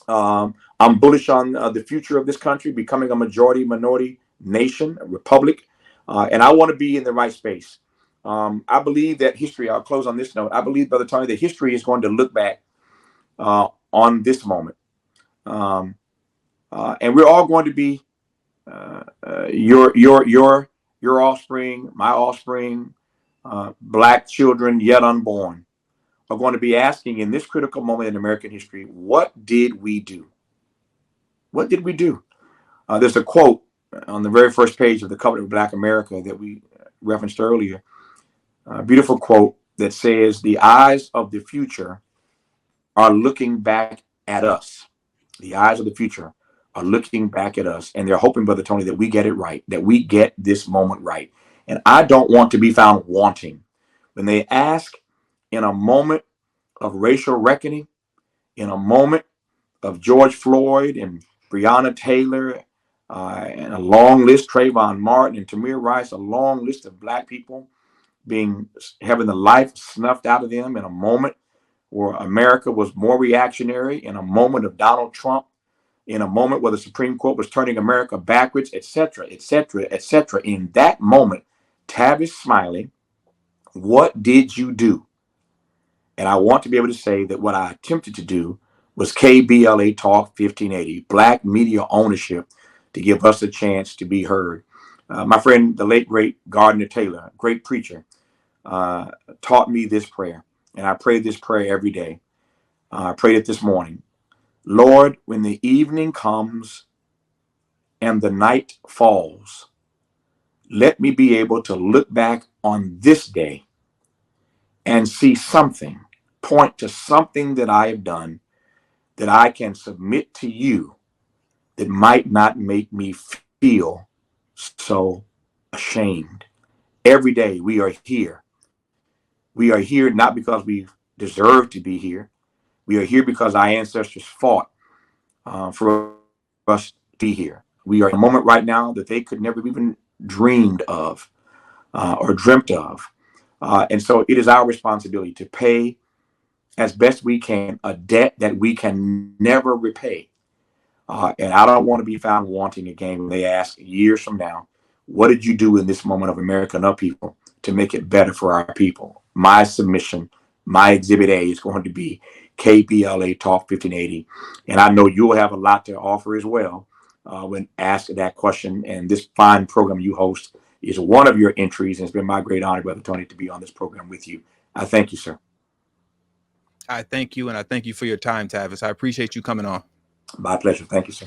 [SPEAKER 2] I'm bullish on the future of this country becoming a majority minority nation, a republic. And I want to be in the right space. I believe that history, I'll close on this note. I believe, Brother Tony, that history is going to look back on this moment. And we're all going to be your offspring, my offspring, Black children yet unborn are going to be asking in this critical moment in American history, what did we do? What did we do? There's a quote on the very first page of the Covenant of Black America that we referenced earlier, a beautiful quote that says, the eyes of the future are looking back at us. The eyes of the future are looking back at us, and they're hoping, Brother Tony, that we get it right, that we get this moment right. And I don't want to be found wanting. When they ask, in a moment of racial reckoning, in a moment of George Floyd and Breonna Taylor, and a long list, Trayvon Martin and Tamir Rice, a long list of Black people having the life snuffed out of them in a moment where America was more reactionary, in a moment of Donald Trump, in a moment where the Supreme Court was turning America backwards, et cetera, et cetera, et cetera. In that moment, Tavis Smiley, what did you do? And I want to be able to say that what I attempted to do was KBLA Talk 1580, Black media ownership, to give us a chance to be heard. My friend, the late, great Gardner Taylor, great preacher, taught me this prayer. And I pray this prayer every day. I prayed it this morning. Lord, when the evening comes and the night falls, let me be able to look back on this day and see something, point to something that I have done that I can submit to you that might not make me feel so ashamed. Every day we are here. We are here not because we deserve to be here. We are here because our ancestors fought for us to be here. We are in a moment right now that they could never even dreamed of or dreamt of. And so it is our responsibility to pay as best we can a debt that we can never repay. And I don't want to be found wanting again when they ask years from now, what did you do in this moment of American upheaval to make it better for our people? My submission, my exhibit A is going to be KBLA Talk 1580. And I know you'll have a lot to offer as well when asked that question. And this fine program you host is one of your entries. And it's been my great honor, Brother Tony, to be on this program with you. I thank you, sir.
[SPEAKER 1] I thank you, and I thank you for your time, Tavis. I appreciate you coming on.
[SPEAKER 2] My pleasure. Thank you, sir.